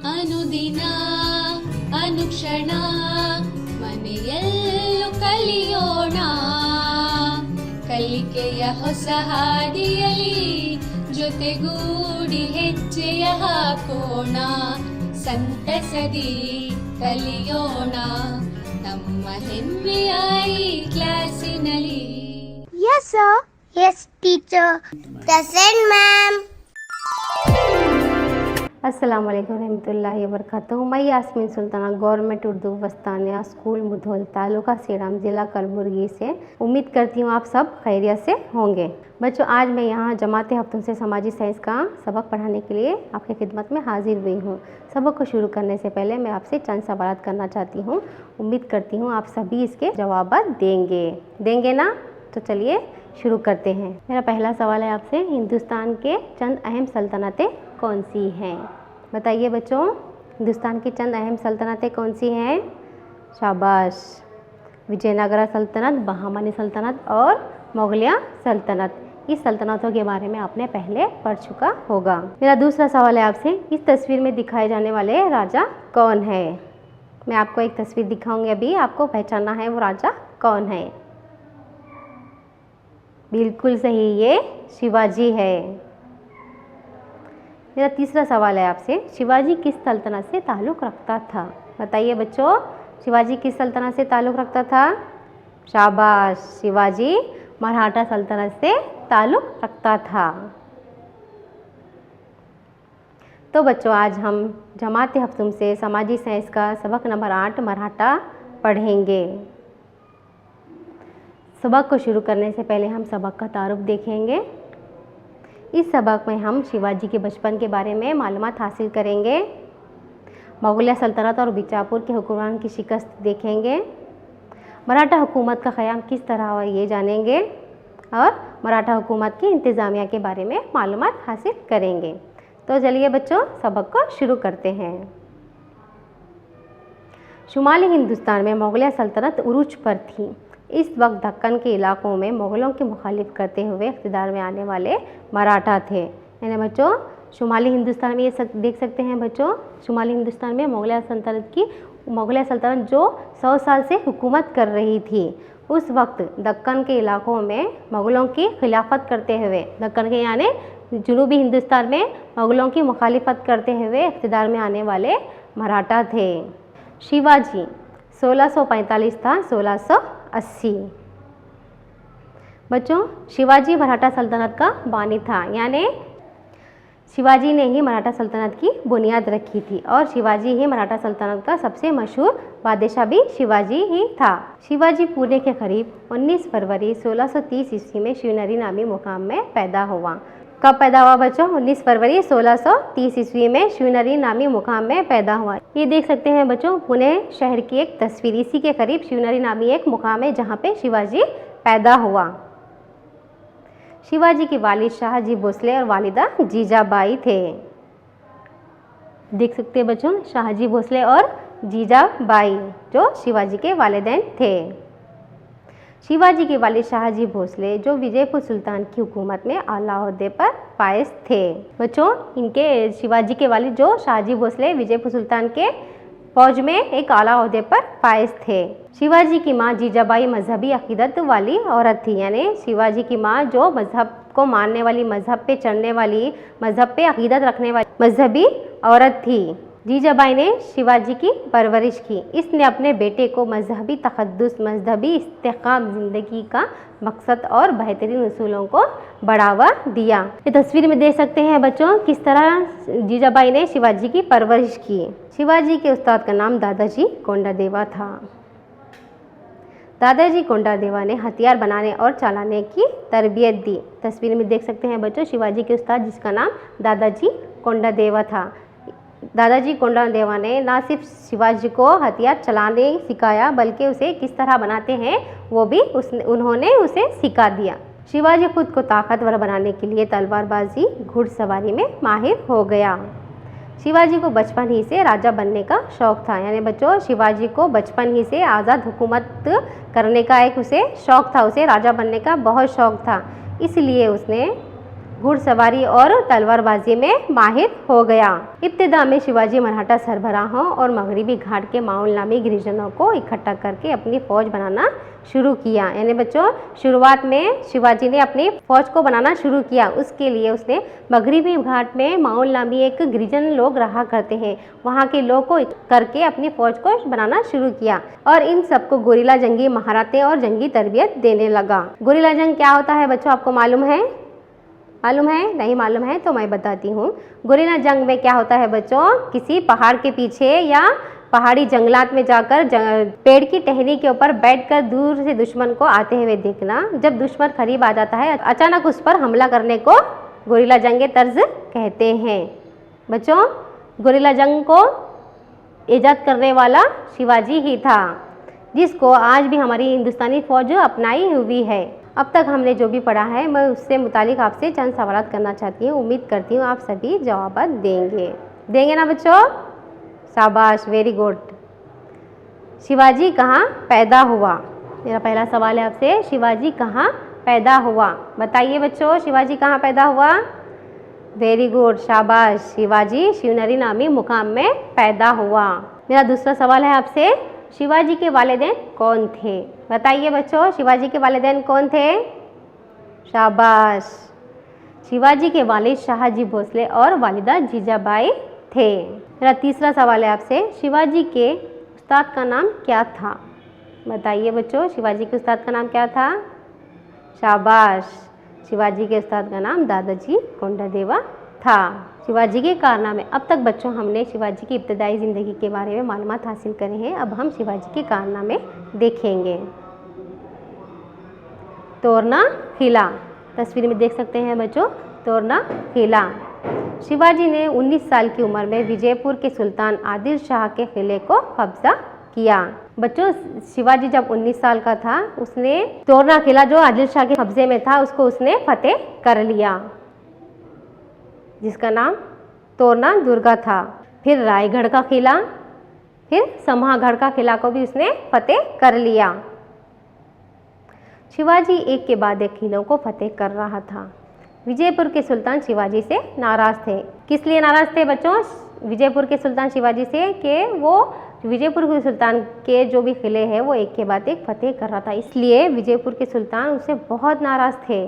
ಅನುದಿನ ಅನುಕ್ಷಣ ಮನೆಯಲ್ಲೂ ಕಲಿಯೋಣ, ಕಲಿಕೆಯ ಹೊಸ ಹಾದಿಯಲಿ ಜೊತೆಗೂಡಿ ಹೆಜ್ಜೆಯ ಹಾಕೋಣ, ಸಂತಸದಿ ಕಲಿಯೋಣ ನಮ್ಮ ಹೆಮ್ಮೆಯ ಈ ಕ್ಲಾಸಿನಲ್ಲಿ. Yes sir. Yes teacher. Present ma'am. अस्सलाम वालेकुम रहमतुल्लाहि व बरकातहू। मैं यास्मीन सुल्ताना गवर्नमेंट उर्दू वस्तानिया स्कूल मुधोल तालुका सीराम ज़िला कलबुर्गी से उम्मीद करती हूँ आप सब खैरियत से होंगे। बच्चों, आज मैं यहाँ जमाते हफ्तों से समाजी साइंस का सबक पढ़ाने के लिए आपकी खिदमत में हाजिर हुई हूँ। सबक को शुरू करने से पहले मैं आपसे चंद सवाल करना चाहती हूँ। उम्मीद करती हूँ आप सभी इसके जवाब देंगे ना? तो चलिए शुरू करते हैं। मेरा पहला सवाल है आपसे, हिंदुस्तान के चंद अहम सल्तनतें कौन सी हैं? बताइए बच्चों, हिंदुस्तान की चंद अहम सल्तनतें कौन सी हैं? शाबाश। विजयनगरा सल्तनत, बहामनी सल्तनत और मुगलिया सल्तनत। इस सल्तनतों के बारे में आपने पहले पढ़ चुका होगा। मेरा दूसरा सवाल है आपसे, इस तस्वीर में दिखाए जाने वाले राजा कौन है? मैं आपको एक तस्वीर दिखाऊंगी, अभी आपको पहचानना है वो राजा कौन है। बिल्कुल सही, ये शिवाजी है। मेरा तीसरा सवाल है आपसे, शिवाजी किस सल्तनत से ताल्लुक़ रखता था? बताइए बच्चों, शिवाजी किस सल्तनत से ताल्लुक़ रखता था? शाबाश, शिवाजी मराठा सल्तनत से ताल्लुक़ रखता था। तो बच्चों, आज हम जमात हफ्तुम से समाजी साइंस का सबक नंबर 8 मराठा पढ़ेंगे। सबक को शुरू करने से पहले हम सबक का तारुफ देखेंगे। इस सबक में हम शिवाजी के बचपन के बारे में मालूमात हासिल करेंगे, मुगलिया सल्तनत और बीजापुर के हुक्मरान की शिकस्त देखेंगे, मराठा हुकूमत का क़याम किस तरह हुआ ये जानेंगे और मराठा हुकूमत की इंतज़ामिया के बारे में मालूमात हासिल करेंगे। तो चलिए बच्चों, सबक को शुरू करते हैं। शुमाली हिंदुस्तान में मुगलिया सल्तनत उरूज पर थी। इस वक्त दक्कन के इलाकों में मुग़लों की मुखालिफ करते हुए इक़्तिदार में आने वाले मराठा थे। यानी बच्चों, शुमाली हिंदुस्तान में ये देख सकते हैं बच्चों, शुमाली हिंदुस्तान में मुगलिया सल्तनत जो 100 साल से हुकूमत कर रही थी, उस वक्त दक्कन के इलाकों में मुग़लों की खिलाफत करते हुए, दक्कन के यानी जनूबी हिंदुस्तान में मुग़लों की मुखालिफत करते हुए इक़्तिदार में आने वाले मराठा थे। शिवाजी 1645 था 1680। बच्चों, शिवाजी मराठा सल्तनत का बानी था, यानी शिवाजी ने ही मराठा सल्तनत की बुनियाद रखी थी और शिवाजी ही मराठा सल्तनत का सबसे मशहूर बादशाह भी शिवाजी ही था। शिवाजी पुणे के करीब 19 फरवरी 1630 ईस्वी में शिवनेरी नामी मुकाम में पैदा हुआ। कब पैदा हुआ बच्चों? 19 फरवरी 1630 ईस्वी में शिवनेरी नामी मुकाम में पैदा हुआ। ये देख सकते हैं बच्चों, पुणे शहर की एक तस्वीर। इसी के करीब शिवनेरी नामी एक मुकाम है जहाँ पे शिवाजी पैदा हुआ। शिवाजी के वालिद शाहजी भोसले और वालिदा जीजाबाई थे। देख सकते हैं बच्चों, शाहजी भोसले और जीजाबाई जो शिवाजी के वालिदैन थे। शिवाजी के वालिद शाहजी भोसले जो विजयपुर सुल्तान की हुकूमत में आला ओहदे पर फाइज थे। बच्चों, इनके शिवाजी के वालिद जो शाहजी भोसले विजयपुर सुल्तान के फौज में एक आला ओहदे पर फाइज थे। शिवाजी की माँ जीजाबाई मजहबी अकीदत वाली औरत थी, यानी शिवाजी की माँ जो मजहब को मानने वाली, मजहब पे चलने वाली, मजहब पे अकीदत रखने वाली मजहबी औरत थी। जीजाबाई ने शिवाजी की परवरिश की। इसने अपने बेटे को मजहबी तक़द्दुस, मजहबी इस्तेकाम, ज़िंदगी का मकसद और बेहतरीन उसूलों को बढ़ावा दिया। ये तस्वीर में देख सकते हैं बच्चों, किस तरह जीजाबाई ने शिवाजी की परवरिश की। शिवाजी के उस्ताद का नाम दादाजी कोंडादेवा था। दादाजी कोंडादेवा ने हथियार बनाने और चलाने की तरबियत दी। तस्वीर में देख सकते हैं बच्चों, शिवाजी के उस्ताद जिसका नाम दादाजी कोंडादेवा था। दादाजी कोंडादेवा ने न सिर्फ शिवाजी को हथियार चलाने सिखाया, बल्कि उसे किस तरह बनाते हैं वो भी उन्होंने उसे सिखा दिया। शिवाजी खुद को ताकतवर बनाने के लिए तलवारबाजी, घुड़सवारी में माहिर हो गया। शिवाजी को बचपन ही से राजा बनने का शौक़ था। यानी बच्चों, शिवाजी को बचपन ही से आज़ाद हुकूमत करने का एक उसे शौक़ था, उसे राजा बनने का बहुत शौक़ था। इसलिए उसने घुड़सवारी और तलवारबाजी में माहिर हो गया। इब्तिदा में शिवाजी मराठा सरबराहों और मगरबी घाट के माउल नामी गिरिजनों को इकट्ठा करके अपनी फौज बनाना शुरू किया। यानी बच्चों शुरुआत में शिवाजी ने अपनी फौज को बनाना शुरू किया। उसके लिए उसने मगरबी घाट में माउल नामी एक गिरिजन लोग रहा करते हैं, वहाँ के लोग को करके अपनी फौज को बनाना शुरू किया और इन सबको गोरिल्ला जंगी महारतें और जंगी तरबियत देने लगा। गोरिल्ला जंग क्या होता है बच्चों, आपको मालूम है? मालूम है? नहीं मालूम है तो मैं बताती हूँ। गोरिल्ला जंग में क्या होता है बच्चों, किसी पहाड़ के पीछे या पहाड़ी जंगलात में जाकर पेड़ की टहनी के ऊपर बैठकर दूर से दुश्मन को आते हुए देखना। जब दुश्मन करीब आ जाता है अचानक उस पर हमला करने को गोरिल्ला जंग तर्ज कहते हैं। बच्चों गोरिल्ला जंग को ईजाद करने वाला शिवाजी ही था, जिसको आज भी हमारी हिंदुस्तानी फौज अपनाई हुई है। अब तक हमने जो भी पढ़ा है मैं उससे मुतालिक आपसे चंद सवाल करना चाहती हूँ। उम्मीद करती हूँ आप सभी जवाब देंगे ना बच्चों? शाबाश, वेरी गुड। शिवाजी कहाँ पैदा हुआ? मेरा पहला सवाल है आपसे, शिवाजी कहाँ पैदा हुआ? बताइए बच्चों, शिवाजी कहाँ पैदा हुआ? वेरी गुड, शाबाश। शिवाजी शिवनरी नामी मुकाम में पैदा हुआ। मेरा दूसरा सवाल है आपसे, शिवाजी के वालिदैन कौन थे? बताइए बच्चों, शिवाजी के वालिदैन कौन थे? शाबाश। शिवाजी के वालिद शाहजी भोसले और वालिदा जीजाबाई थे। मेरा तीसरा सवाल है आपसे, शिवाजी के उस्ताद का नाम क्या था? बताइए बच्चों, शिवाजी के उस्ताद का नाम क्या था? शाबाश। शिवाजी के उस्ताद का नाम दादाजी कोंडादेवा था। शिवाजी के कारनामे। अब तक बच्चों हमने शिवाजी की इब्तदाई ज़िंदगी के बारे में मालूमात हासिल करे हैं। अब हम शिवाजी के कारनामे देखेंगे। तोरना किला, तस्वीर में देख सकते हैं बच्चों, तोरना किला। शिवाजी ने 19 साल की उम्र में विजयपुर के सुल्तान आदिल शाह के किले को कब्जा किया। बच्चों शिवाजी जब 19 साल का था उसने तोरना किला जो आदिल शाह के कब्जे में था उसको उसने फतेह कर लिया, जिसका नाम तोरना दुर्गा था। फिर रायगढ़ का किला, फिर समहागढ़ का किला को भी उसने फतेह कर लिया। शिवाजी एक के बाद एक किलों को फतेह कर रहा था। विजयपुर के सुल्तान शिवाजी से नाराज थे। किस लिए नाराज थे बच्चों विजयपुर के सुल्तान शिवाजी से? कि वो विजयपुर के सुल्तान के जो भी किले हैं वो एक के बाद एक फतेह कर रहा था, इसलिए विजयपुर के सुल्तान उससे बहुत नाराज थे।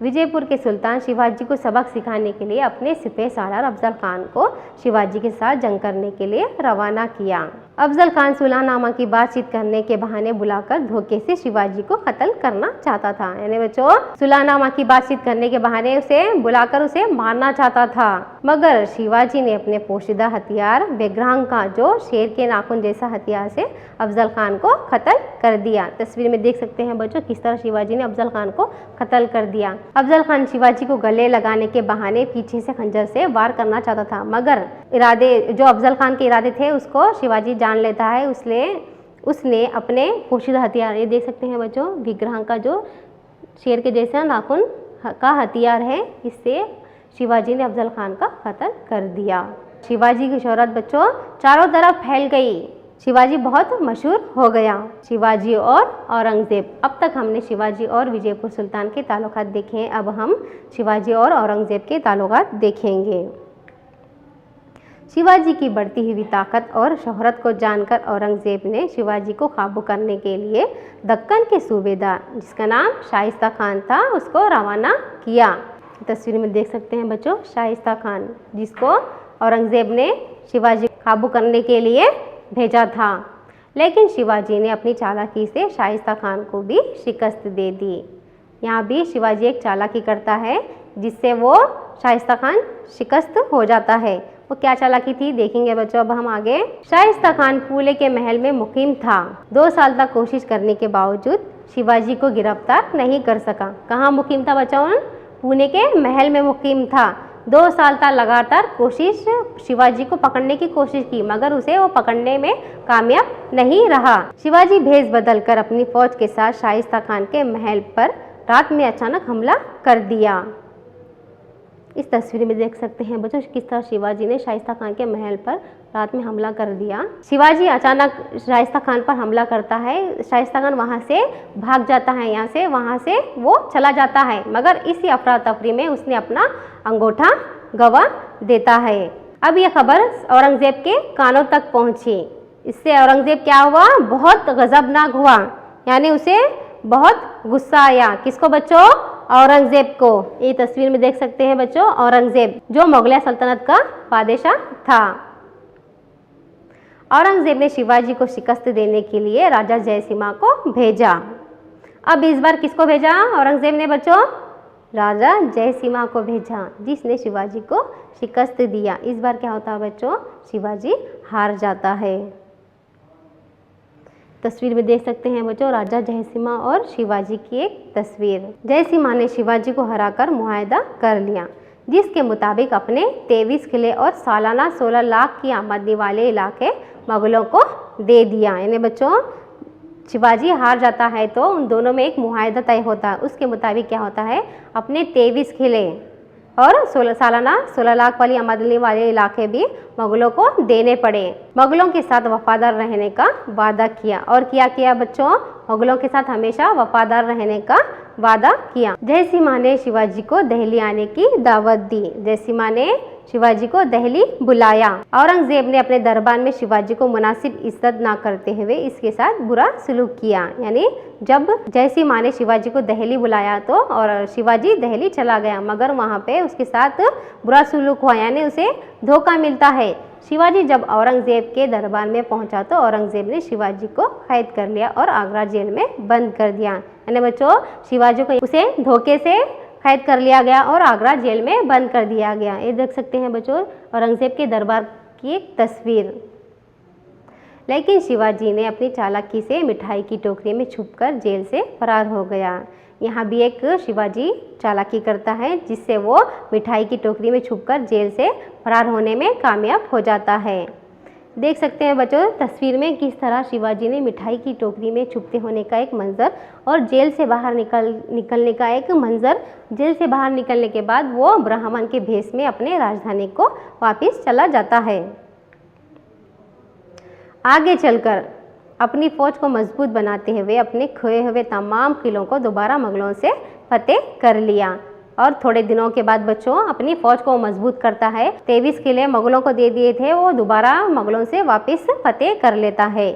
विजयपुर के सुल्तान शिवाजी को सबक सिखाने के लिए अपने सिपह सालार अफजल खान को शिवाजी के साथ जंग करने के लिए रवाना किया। अफजल खान सुलहनामा की बातचीत करने के बहाने बुलाकर धोखे से शिवाजी को कत्ल करना चाहता था। यानी बच्चों सुलहनामा की बातचीत करने के बहाने उसे बुलाकर उसे मारना चाहता था, मगर शिवाजी ने अपने पोशीदा हथियार बेग्रांग का जो शेर के नाखून जैसा हथियार से अफजल खान को कत्ल कर दिया। तस्वीर में देख सकते हैं बच्चों किस तरह शिवाजी ने अफजल खान को कत्ल कर दिया। अफजल खान शिवाजी को गले लगाने के बहाने पीछे से खंजर से वार करना चाहता था, मगर जो अफजल खान के इरादे थे उसको शिवाजी जान लेता है। उसने अपने पोशीदा हथियार, ये देख सकते हैं बच्चों विग्रह का जो शेर के जैसा नाखून का हथियार है, इससे शिवाजी ने अफजल खान का कत्ल कर दिया। शिवाजी की शोहरत बच्चों चारों तरफ फैल गई। शिवाजी बहुत मशहूर हो गया। शिवाजी और औरंगज़ेब। अब तक हमने शिवाजी और विजयपुर सुल्तान के ताल्लुकात देखे हैं, अब हम शिवाजी और औरंगज़ेब के ताल्लुकात देखेंगे। शिवाजी की बढ़ती हुई ताकत और शोहरत को जानकर औरंगज़ेब ने शिवाजी को काबू करने के लिए दक्कन के सूबेदार, जिसका नाम शाइस्ता खान था, उसको रवाना किया। तस्वीर में देख सकते हैं बच्चों शाइस्ता खान, जिसको औरंगज़ेब ने शिवाजी को काबू करने के लिए भेजा था, लेकिन शिवाजी ने अपनी चालाकी से शाइस्ता खान को भी शिकस्त दे दी। यहाँ भी शिवाजी एक चालाकी करता है जिससे वो शाइस्ता खान शिकस्त हो जाता है। वो क्या चालाकी थी देखेंगे बच्चों अब हम आगे। शाइस्ता खान पुणे के महल में मुकीम था। 2 साल तक कोशिश करने के बावजूद शिवाजी को गिरफ्तार नहीं कर सका। कहाँ मुकीम था बच्चों? पुणे के महल में मुकीम था। 2 साल तक लगातार कोशिश शिवाजी को पकड़ने की कोशिश की, मगर उसे वो पकड़ने में कामयाब नहीं रहा। शिवाजी भेष बदलकर अपनी फौज के साथ शाइस्ता खान के महल पर रात में अचानक हमला कर दिया। इस तस्वीर में देख सकते हैं बच्चों किस तरह शिवाजी ने शाइस्ता खान के महल पर रात में हमला कर दिया। शिवाजी अचानक शाइस्ता खान पर हमला करता है, शाइस्ता खान वहाँ से भाग जाता है, यहाँ से वहाँ से वो चला जाता है, मगर इसी अफरा तफरी में उसने अपना अंगूठा गंवा देता है। अब यह खबर औरंगजेब के कानों तक पहुँची। इससे औरंगजेब क्या हुआ, बहुत गजबनाक हुआ, यानी उसे बहुत गुस्सा आया। किसको बच्चों, औरंगजेब को। ये तस्वीर में देख सकते हैं बच्चों औरंगजेब जो मुगलिया सल्तनत का बादशाह था। औरंगजेब ने शिवाजी को शिकस्त देने के लिए राजा जयसिम्हा को भेजा। अब इस बार किसको भेजा औरंगजेब ने बच्चों, राजा जयसिम्हा को भेजा, जिसने शिवाजी को शिकस्त दिया। इस बार क्या होता है बच्चों, शिवाजी हार जाता है। तस्वीर में देख सकते हैं बच्चों राजा जयसिम्हा और शिवाजी की एक तस्वीर। जयसिम्हा ने शिवाजी को हराकर मुआहदा कर लिया, जिसके मुताबिक अपने 23 किले और सालाना 16 लाख की आमदनी वाले इलाके मुगलों को दे दिया। यानी बच्चों शिवाजी हार जाता है तो उन दोनों में एक मुआहदा तय होता है। उसके मुताबिक क्या होता है, अपने 23 किले और सालाना 16 लाख वाली आमदनी वाले इलाके भी मुगलों को देने पड़े। मुगलों के साथ वफादार रहने का वादा किया। और क्या बच्चों, मुगलों के साथ हमेशा वफादार रहने का वादा किया। जयसिम्हा ने शिवाजी को दिल्ली आने की दावत दी। जयसिम्हा ने शिवाजी को दिल्ली बुलाया। औरंगजेब ने अपने दरबार में शिवाजी को मुनासिब इज्जत ना करते हुए इसके साथ बुरा सलूक किया। यानी जब जयसिम्हा ने शिवाजी को दिल्ली बुलाया तो और शिवाजी दिल्ली चला गया, मगर वहाँ पे उसके साथ बुरा सलूक हुआ, यानी उसे धोखा मिलता है। शिवाजी जब औरंगजेब के दरबार में पहुंचा तो औरंगजेब ने शिवाजी को कैद कर लिया और आगरा जेल में बंद कर दिया। यानी बच्चों शिवाजी को उसे धोखे से कैद कर लिया गया और आगरा जेल में बंद कर दिया गया। ये देख सकते हैं बच्चों औरंगजेब के दरबार की एक तस्वीर। लेकिन शिवाजी ने अपनी चालाकी से मिठाई की टोकरी में छुपकर जेल से फरार हो गया। यहाँ भी एक शिवाजी चालाकी करता है, जिससे वो मिठाई की टोकरी में छुपकर जेल से फरार होने में कामयाब हो जाता है। देख सकते हैं बच्चों तस्वीर में किस तरह शिवाजी ने मिठाई की टोकरी में छुपते होने का एक मंजर और जेल से बाहर निकलने का एक मंजर। जेल से बाहर निकलने के बाद वो ब्राह्मण के भेष में अपने राजधानी को वापस चला जाता है। आगे चलकर अपनी फौज को मजबूत बनाते हुए अपने खोए हुए तमाम किलों को दोबारा मुगलों से फतेह कर लिया। और थोड़े दिनों के बाद बच्चों अपनी फौज को मजबूत करता है। 23 किले मुगलों को दे दिए थे, वो दोबारा मुगलों से वापस फतेह कर लेता है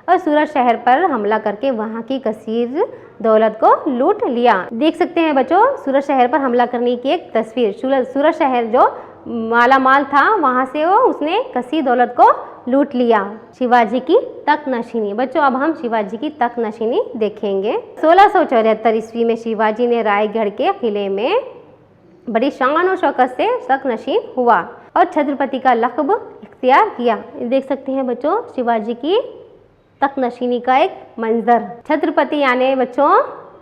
और सूरत शहर पर हमला करके वहाँ की कसीर दौलत को लूट लिया। देख सकते हैं बच्चों सूरत शहर पर हमला करने की एक तस्वीर। सूरत शहर जो माला माल था वहाँ से वो उसने कसीर दौलत को लूट लिया। शिवाजी की तख्तनशीनी। बच्चों अब हम शिवाजी की तख्तनशीनी देखेंगे। 1674 ईस्वी में शिवाजी ने रायगढ़ के किले में बड़ी शान और शौकत से तख्तनशीन हुआ और छत्रपति का लक़ब इख्तियार किया। देख सकते हैं बच्चों शिवाजी की तख्तनशीनी का एक मंजर। छत्रपति यानी बच्चों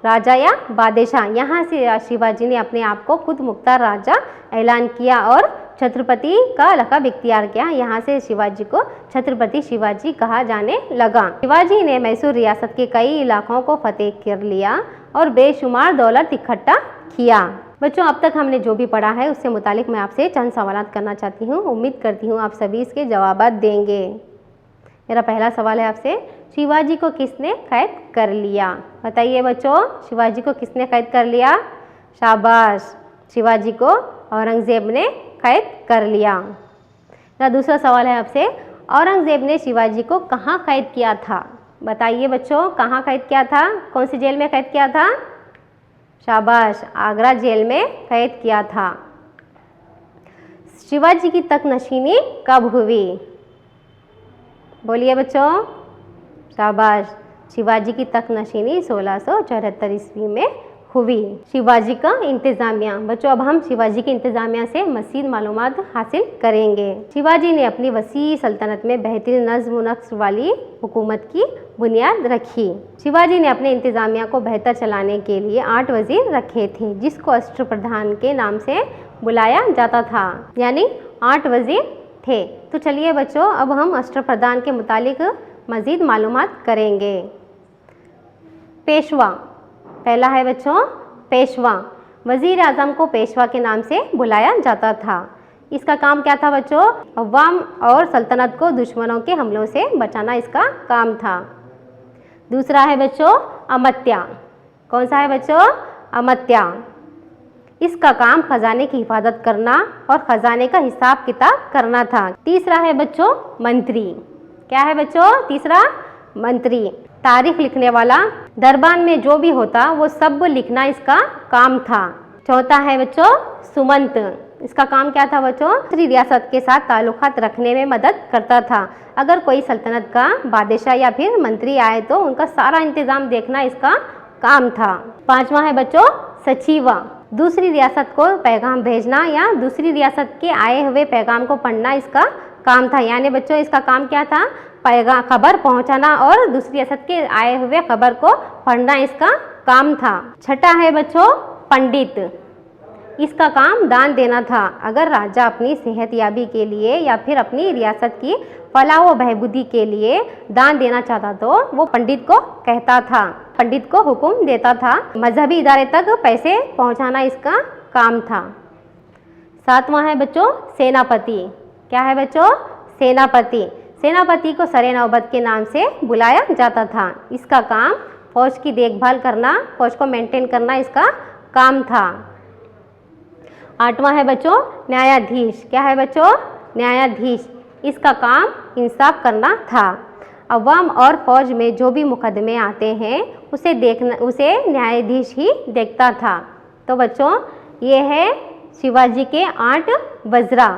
राजा या बादशाह। यहाँ से शिवाजी ने अपने आप को खुद मुख्तार राजा ऐलान किया और छत्रपति का लक़ब इख्तियार किया। यहाँ से शिवाजी को छत्रपति शिवाजी कहा जाने लगा। शिवाजी ने मैसूर रियासत के कई इलाकों को फतेह कर लिया और बेशुमार दौलत इकट्ठा किया। बच्चों अब तक हमने जो भी पढ़ा है उससे मुतालिक मैं आपसे चंद सवाल करना चाहती हूँ। उम्मीद करती हूँ आप सभी इसके जवाब देंगे। मेरा पहला सवाल है आपसे, शिवाजी को किसने कैद कर लिया? बताइए बच्चों शिवाजी को किसने कैद कर लिया? शाबाश, शिवाजी को औरंगजेब ने कैद कर लिया। मेरा दूसरा सवाल है आपसे, औरंगजेब ने शिवाजी को कहाँ कैद किया था? बताइए बच्चों कहाँ कैद किया था? कौन सी जेल में कैद किया था? शाबाश, आगरा जेल में कैद किया था। शिवाजी की तख्तनशीनी कब हुई? बोलिए बच्चों। शाबाश, शिवाजी की तख्तनशीनी 1674 ईस्वी में हुई। शिवाजी का इंतजामिया। बच्चों अब हम शिवाजी के इंतजामिया से मज़ीद मालूमात हासिल करेंगे। शिवाजी ने अपनी वसी सल्तनत में बेहतरीन नज़्म नक्श वाली हुकूमत की बुनियाद रखी। शिवाजी ने अपने इंतजामिया को बेहतर चलाने के लिए 8 वज़ीर रखे थे, जिसको अष्टप्रधान के नाम से बुलाया जाता था, यानी 8 वज़ीर थे। तो चलिए बच्चों अब हम अष्टप्रधान के मुतालिक मज़ीद मालूमात करेंगे। पेशवा। पहला है बच्चों पेशवा। वज़ीर आज़म को पेशवा के नाम से बुलाया जाता था। इसका काम क्या था बच्चों? अवाम और सल्तनत को दुश्मनों के हमलों से बचाना इसका काम था। दूसरा है बच्चों अमात्या। कौन सा है बच्चों? अमात्या। इसका काम खजाने की हिफाजत करना और खजाने का हिसाब किताब करना था। तीसरा है बच्चों मंत्री। क्या है बच्चों? तीसरा मंत्री। तारीख लिखने वाला। दरबार में जो भी होता वो सब लिखना इसका काम था। चौथा है बच्चों सुमंत। इसका काम क्या था बच्चों? दूसरी रियासत के साथ ताल्लुकात रखने में मदद करता था। अगर कोई सल्तनत का बादशाह या फिर मंत्री आए तो उनका सारा इंतजाम देखना इसका काम था। पांचवा है बच्चों सचिवा। दूसरी रियासत को पैगाम भेजना या दूसरी रियासत के आए हुए पैगाम को पढ़ना इसका काम था। यानी बच्चों इसका काम क्या था? पैगाम खबर पहुंचाना और दूसरी रियासत के आए हुए खबर को पढ़ना इसका काम था। छठा है बच्चों पंडित। इसका काम दान देना था। अगर राजा अपनी सेहतयाबी के लिए या फिर अपनी रियासत की फलाह व बहबूदी के लिए दान देना चाहता तो वो पंडित को कहता था, पंडित को हुक्म देता था। मजहबी इदारे तक पैसे पहुंचाना इसका काम था। सातवां है बच्चों सेनापति। क्या है बच्चों? सेनापति। सेनापति को सरे नौबत के नाम से बुलाया जाता था। इसका काम फौज की देखभाल करना, फौज को मेंटेन करना इसका काम था। आठवां है बच्चों न्यायाधीश। क्या है बच्चों? न्यायाधीश। इसका काम इंसाफ करना था। अवाम और फौज में जो भी मुकदमे आते हैं उसे न्यायाधीश ही देखता था। तो बच्चों ये है शिवाजी के 8 वज़रा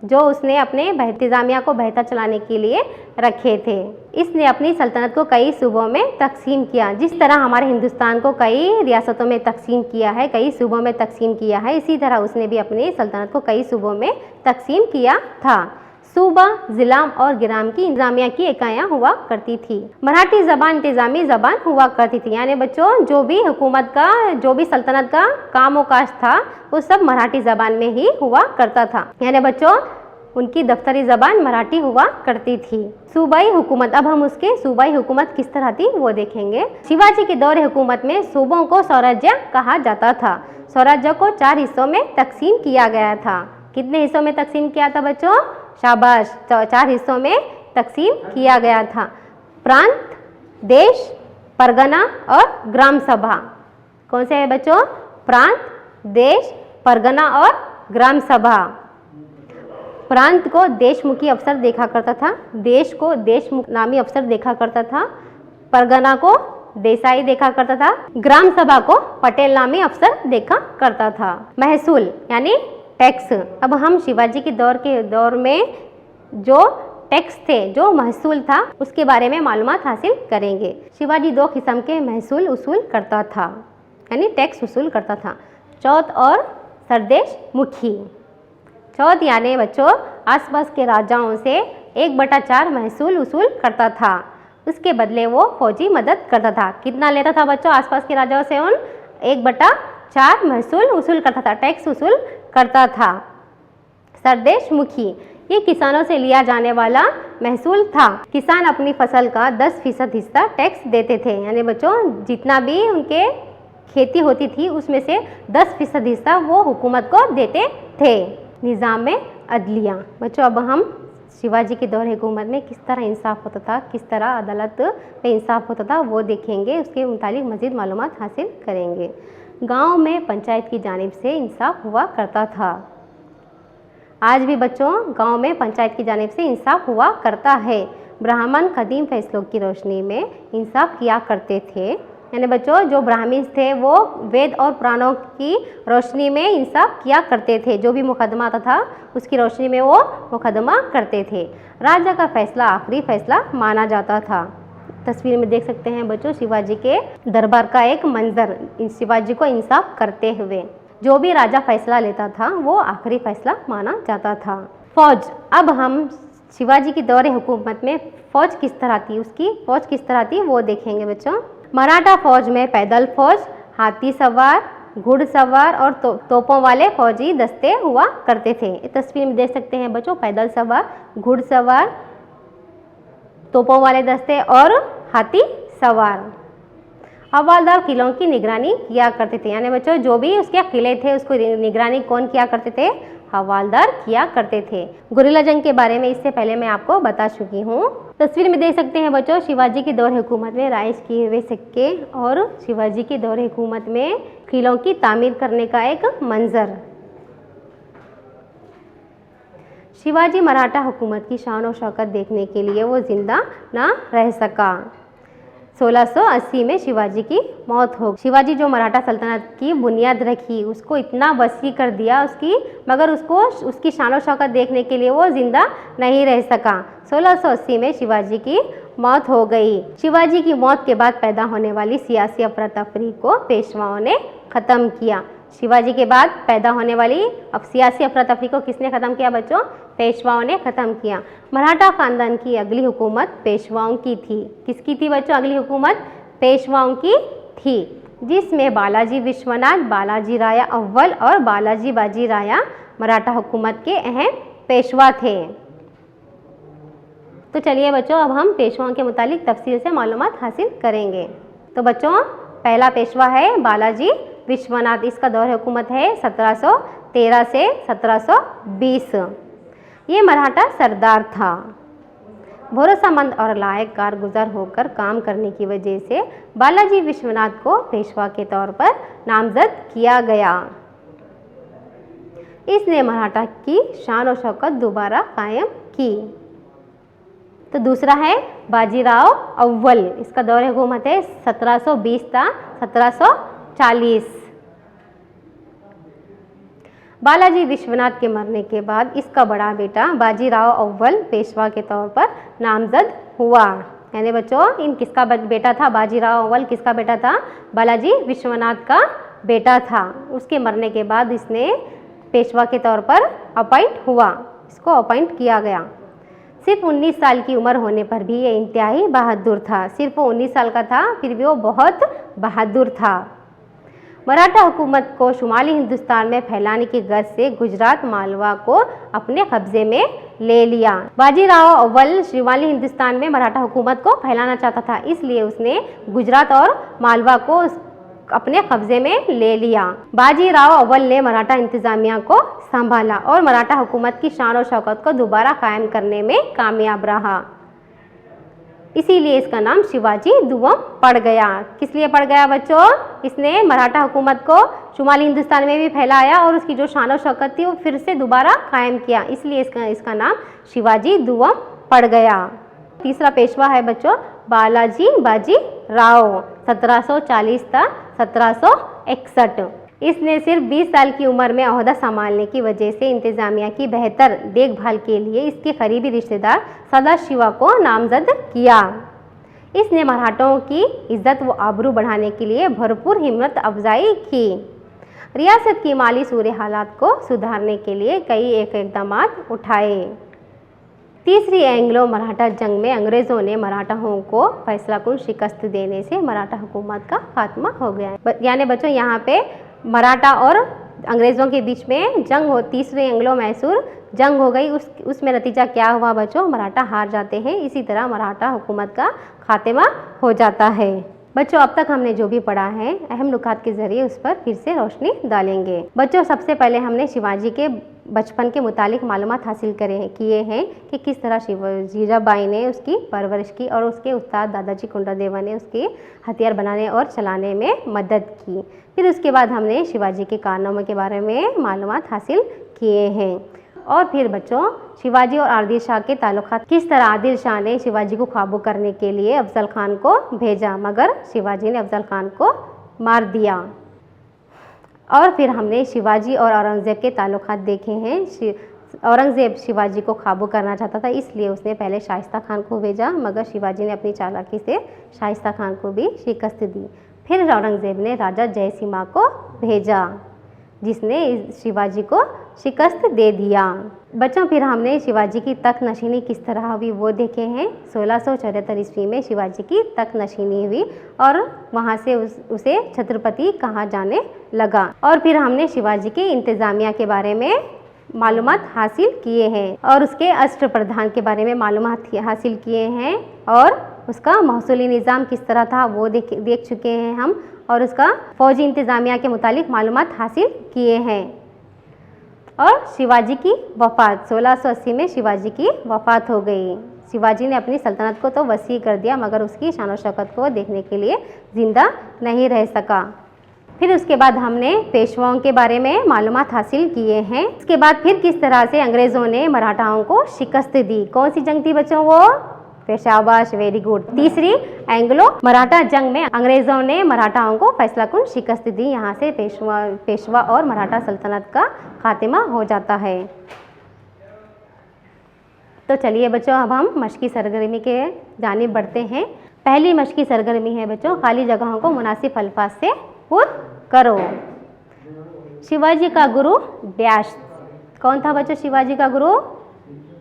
जो उसने अपने इंतज़ामिया को बेहतर चलाने के लिए रखे थे। इसने अपनी सल्तनत को कई सूबों में तकसीम किया। जिस तरह हमारे हिंदुस्तान को कई रियासतों में तकसीम किया है, कई सूबों में तकसीम किया है, इसी तरह उसने भी अपनी सल्तनत को कई सूबों में तकसीम किया था। सूबा, ज़िला और गिराम की इंतज़ामिया की इकाइयाँ हुआ करती थी। मराठी ज़बान इंतज़ामी ज़बान हुआ करती थी। यानी बच्चों जो भी हुकूमत का, जो भी सल्तनत का काम काज था वो सब मराठी ज़बान में ही हुआ करता था। यानी बच्चों उनकी दफ्तरी ज़बान मराठी हुआ करती थी। सूबाई हुकूमत। अब हम उसके सूबाई हुकूमत किस तरह थी वो देखेंगे। शिवाजी के दौर हुकूमत में सूबों को स्वराज्य कहा जाता था। स्वराज्य को 4 हिस्सों में तकसीम किया गया था। कितने हिस्सों में तकसीम किया था बच्चों? शाबाश, 4 हिस्सों में तकसीम किया गया था। प्रांत, देश, परगना और ग्राम सभा। कौन से है बच्चों? प्रांत, देश, परगना और ग्राम सभा। प्रांत को देशमुखी अफसर देखा करता था, देश को देशमुख नामी अफसर देखा करता था, परगना को देसाई देखा करता था, ग्राम सभा को पटेल नामी अफसर देखा करता था। महसूल यानी टैक्स। अब हम शिवाजी के दौर में जो टैक्स थे, जो महसूल था, उसके बारे में मालूमात हासिल करेंगे। शिवाजी 2 किस्म के महसूल वसूल करता था, यानी टैक्स वसूल करता था। चौथ और सरदेश मुखी। चौथ यानी बच्चों आसपास के राजाओं से 1/4 महसूल वसूल करता था। उसके बदले वो फौजी मदद करता था। कितना लेता था बच्चों आसपास के राजाओं से? 1/4 महसूल वसूल करता था, टैक्स वसूल करता था। सरदेश मुखी ये किसानों से लिया जाने वाला महसूल था। किसान अपनी फसल का 10% हिस्सा टैक्स देते थे। यानी बच्चों जितना भी उनके खेती होती थी उसमें से 10% हिस्सा वो हुकूमत को देते थे। निज़ाम में अदलिया। बच्चों अब हम शिवाजी के दौर हुकूमत में किस तरह इंसाफ होता था, किस तरह अदालत में इंसाफ होता था वो देखेंगे। उसके मुतालिक मज़ीद मालूमात हासिल करेंगे। गांव में पंचायत की जानिब से इंसाफ हुआ करता था। आज भी बच्चों गांव में पंचायत की जानिब से इंसाफ हुआ करता है। ब्राह्मण कदीम फैसलों की रोशनी में इंसाफ किया करते थे। यानी बच्चों जो ब्राह्मण थे वो वेद और पुराणों की रोशनी में इंसाफ किया करते थे। जो भी मुकदमा आता था उसकी रोशनी में वो मुकदमा करते थे। राजा का फैसला आखिरी फैसला माना जाता था। तस्वीर में देख सकते हैं बच्चों शिवाजी के दरबार का एक मंजर, शिवाजी को इंसाफ करते हुए। जो भी राजा फैसला लेता था वो आखिरी फैसला माना जाता था। फौज। अब हम शिवाजी की दौर हुकूमत में फौज किस तरह थी, उसकी फौज किस तरह थी वो देखेंगे बच्चों। मराठा फौज में पैदल फौज, हाथी सवार, घुड़सवार और तोपों वाले फौजी दस्ते हुआ करते थे। इस तस्वीर में देख सकते हैं बच्चों पैदल सवार, घुड़सवार, तोपों वाले दस्ते और हाथी सवार। हवालदार किलों की निगरानी किया करते थे, यानी बच्चों जो भी उसके किले थे उसको निगरानी कौन किया करते थे? हवालदार किया करते थे। गुरिल्ला जंग के बारे में इससे पहले मैं आपको बता चुकी हूँ। तस्वीर में देख सकते हैं बच्चों शिवाजी की दौर हुकूमत में राइज किए हुए सिक्के और शिवाजी की दौर हुकूमत में किलों की तामीर करने का एक मंजर। शिवाजी मराठा हुकूमत की शान और शौकत देखने के लिए वो जिंदा ना रह सका। 1680 में शिवाजी की मौत हो। शिवाजी जो मराठा सल्तनत की बुनियाद रखी उसको इतना वसी कर दिया मगर उसकी शान और शौकत देखने के लिए वो जिंदा नहीं रह सका। 1680 में शिवाजी की मौत हो गई। शिवाजी की मौत के बाद पैदा होने वाली सियासी अफरा तफरी को पेशवाओं ने ख़त्म किया। शिवाजी के बाद पैदा होने वाली अब सियासी अफरा तफरी को किसने ख़त्म किया बच्चों? पेशवाओं ने ख़त्म किया। मराठा ख़ानदान की अगली हुकूमत पेशवाओं की थी। किसकी थी बच्चों अगली हुकूमत? पेशवाओं की थी, जिसमें बालाजी विश्वनाथ, बालाजी राया अव्वल और बालाजी बाजी राया मराठा हुकूमत के अहम पेशवा थे। तो चलिए बच्चों अब हम पेशवाओं के मुतालिक तफसील से मालूमात हासिल करेंगे। तो बच्चों पहला पेशवा है बालाजी विश्वनाथ। इसका दौर हुकूमत है 1713 से 1720। ये मराठा सरदार था। भरोसामंद और लायक कारगुजार होकर काम करने की वजह से बालाजी विश्वनाथ को पेशवा के तौर पर नामजद किया गया। इसने मराठा की शान और शौकत दोबारा कायम की। तो दूसरा है बाजीराव अव्वल। इसका दौर हुकूमत है 1720 था 1740। बालाजी विश्वनाथ के मरने के बाद इसका बड़ा बेटा बाजीराव अव्वल पेशवा के तौर पर नामजद हुआ। यानी बच्चों इन किसका बेटा था? बाजीराव अव्वल किसका बेटा था? बालाजी विश्वनाथ का बेटा था। उसके मरने के बाद इसने पेशवा के तौर पर अपॉइंट हुआ, इसको अपॉइंट किया गया। सिर्फ 19 साल की उम्र होने पर भी ये इंतहाई बहादुर था। सिर्फ वो 19 साल का था फिर भी वो बहुत बहादुर था। मराठा हुकूमत को शुमाली हिंदुस्तान में फैलाने की गर्ज से गुजरात मालवा को अपने कब्जे में ले लिया। बाजीराव अव्वल शुमाली हिंदुस्तान में मराठा हुकूमत को फैलाना चाहता था, इसलिए उसने गुजरात और मालवा को अपने कब्जे में ले लिया। बाजीराव अव्वल ने मराठा इंतजामिया को संभाला और मराठा हुकूमत की शान और शौकत को दोबारा कायम करने में कामयाब रहा। इसीलिए इसका नाम शिवाजी दुवम पड़ गया। किस लिए पड़ गया बच्चों? इसने मराठा हुकूमत को शुमाली हिंदुस्तान में भी फैलाया और उसकी जो शान और शौकत थी वो फिर से दोबारा कायम किया, इसलिए इसका नाम शिवाजी दुवम पड़ गया। तीसरा पेशवा है बच्चों बालाजी बाजी राव। 1740 था 1761। इसने सिर्फ 20 साल की उम्र में ओहदा संभालने की वजह से इंतजामिया की बेहतर देखभाल के लिए इसके करीबी रिश्तेदार सदाशिवा को नामजद किया। इसने मराठों की इज्जत व आबरू बढ़ाने के लिए भरपूर हिम्मत अफजाई की। रियासत की माली सूरे हालात को सुधारने के लिए कई इकदाम उठाए। तीसरी एंग्लो मराठा जंग में अंग्रेज़ों ने मराठाओं को फैसलाकुन शिकस्त देने से मराठा हुकूमत का खात्मा हो गया। यानी बच्चों यहाँ पे मराठा और अंग्रेज़ों के बीच में जंग हो, तीसरी एंग्लो मैसूर जंग हो गई। उसमें नतीजा क्या हुआ बच्चों? मराठा हार जाते हैं। इसी तरह मराठा हुकूमत का खात्मा हो जाता है। बच्चों अब तक हमने जो भी पढ़ा है अहम नुकात के ज़रिए उस पर फिर से रोशनी डालेंगे। बच्चों सबसे पहले हमने शिवाजी के बचपन के मुतालिक मालूमात हासिल किए हैं कि किस तरह जीजाबाई ने उसकी परवरिश की और उसके उस्ताद दादाजी कुंडादेवा ने उसके हथियार बनाने और चलाने में मदद की। फिर उसके बाद हमने शिवाजी के कारनामों के बारे में मालूमात हासिल किए हैं। और फिर बच्चों शिवाजी और आदिल शाह के ताल्लुकात, किस तरह आदिल शाह ने शिवाजी को काबू करने के लिए अफजल खान को भेजा मगर शिवाजी ने अफजल खान को मार दिया। और फिर हमने शिवाजी और औरंगज़ेब के ताल्लुकात देखे हैं। औरंगज़ेब शिवाजी को काबू करना चाहता था, इसलिए उसने पहले शाइस्ता खान को भेजा मगर शिवाजी ने अपनी चालाकी से शाइस्ता खान को भी शिकस्त दी। फिर औरंगज़ेब ने राजा जयसिम्हा को भेजा जिसने शिवाजी को शिकस्त दे दिया। बच्चों फिर हमने शिवाजी की तख्त नशीनी किस तरह हुई वो देखे हैं। 1674 ईस्वी में शिवाजी की तख्त नशीनी हुई और वहाँ से उसे छत्रपति कहा जाने लगा। और फिर हमने शिवाजी के इंतज़ामिया के बारे में मालूमात हासिल किए हैं और उसके अष्टप्रधान के बारे में मालूमात हासिल किए हैं और उसका महसूली निज़ाम किस तरह था वो देख चुके हैं हम और उसका फौजी इंतज़ामिया के मुतालिक मालूमात हासिल किए हैं। और शिवाजी की वफ़ात 1680 में शिवाजी की वफ़ात हो गई। शिवाजी ने अपनी सल्तनत को तो वसी कर दिया मगर उसकी शान और शौकत को देखने के लिए ज़िंदा नहीं रह सका। फिर उसके बाद हमने पेशवाओं के बारे में मालूमात हासिल किए हैं। उसके बाद फिर किस तरह से अंग्रेज़ों ने मराठाओं को शिकस्त दी। कौन सी जंग थी बच्चों वो? शाबाश, वेरी गुड। तीसरी एंग्लो मराठा जंग में अंग्रेज़ों ने मराठाओं को फैसलाकुन शिकस्त दी। यहाँ से पेशवा और मराठा सल्तनत का खात्मा हो जाता है। तो चलिए बच्चों अब हम मशक़ी सरगर्मी के जानिब बढ़ते हैं। पहली मशक़ी सरगर्मी है बच्चों, खाली जगहों को मुनासिब अल्फाज से पुर करो। शिवाजी का गुरु डैश। कौन था बच्चों शिवाजी का गुरु?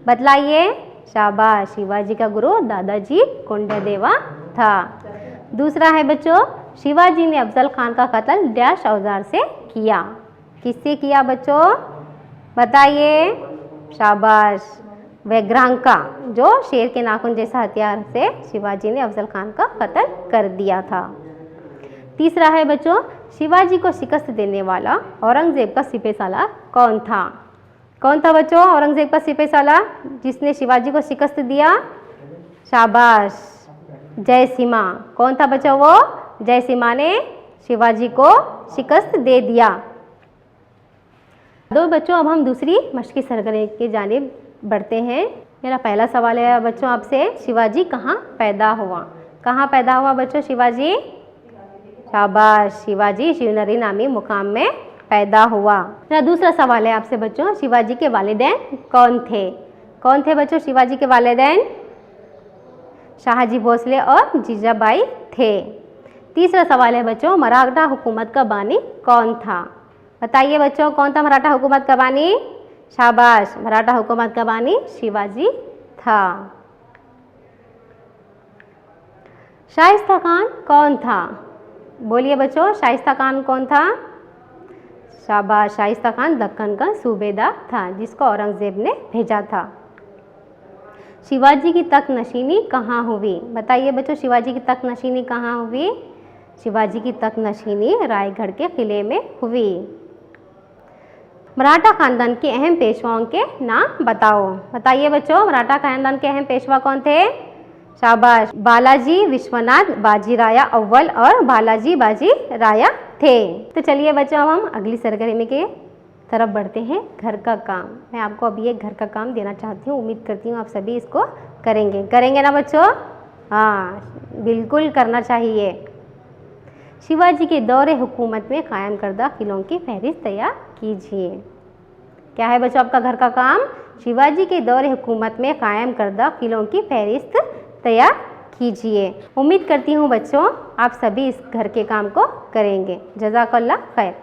बतलाइए। शाबाश, शिवाजी का गुरु दादाजी कोंडदेवा था। दूसरा है बच्चों, शिवाजी ने अफजल खान का कत्ल डैश औजार से किया। किससे किया बच्चों? बताइए। शाबाश, वैग्रांका, जो शेर के नाखून जैसा हथियार से शिवाजी ने अफजल खान का कत्ल कर दिया था। तीसरा है बच्चों, शिवाजी को शिकस्त देने वाला औरंगजेब का सिपहसालार कौन था? कौन था बच्चों औरंगजेब का सिपहसालार जिसने शिवाजी को शिकस्त दिया? शाबाश, जयसिम्हा। कौन था बच्चों वो? जयसिम्हा ने शिवाजी को शिकस्त दे दिया। दो बच्चों अब हम दूसरी मशक़ी सरगर्मी की जानिब बढ़ते हैं। मेरा पहला सवाल है बच्चों आपसे, शिवाजी कहाँ पैदा हुआ? कहाँ पैदा हुआ बच्चों शिवाजी? शाबाश, शिवाजी शिवनरी नामी मुकाम में पैदा हुआ। मेरा दूसरा सवाल है आपसे बच्चों, शिवाजी के वालिदैन कौन थे? कौन थे बच्चों शिवाजी के वालिदैन? शाहजी भोसले और जीजाबाई थे। तीसरा सवाल है बच्चों, मराठा हुकूमत का बानी कौन था? बताइए बच्चों, कौन था मराठा हुकूमत का बानी? शाबाश, मराठा हुकूमत का बानी शिवाजी था। शाइस्ता खान कौन था? बोलिए बच्चों, शाइस्ता खान कौन था? शाबाश, शाइस्ता खान दक्कन का सूबेदार था जिसको औरंगजेब ने भेजा था। शिवाजी की तख्त नशीनी कहाँ हुई? बताइए बच्चों, शिवाजी की तख्त नशीनी कहाँ हुई? शिवाजी की तख्त नशीनी रायगढ़ के किले में हुई। मराठा खानदान के अहम पेशवाओं के नाम बताओ। बताइए बच्चों, मराठा खानदान के अहम पेशवा कौन थे? शाबाश, बालाजी विश्वनाथ बाजीराया अव्वल और बालाजी बाजीराया थे। तो चलिए बच्चों अब हम अगली सरगर्मी के तरफ बढ़ते हैं, घर का काम। मैं आपको अभी एक घर का काम देना चाहती हूँ, उम्मीद करती हूँ आप सभी इसको करेंगे ना बच्चों? हाँ, बिल्कुल करना चाहिए। शिवाजी के दौरे हुकूमत में कायम करदा किलों की फहरिस्त तैयार कीजिए। क्या है बच्चों आपका घर का काम? शिवाजी के दौरे हुकूमत में कायम करदा किलों की फहरिस्त तैयार कीजिए। उम्मीद करती हूँ बच्चों आप सभी इस घर के काम को करेंगे। जज़ाकल्लाह खैर।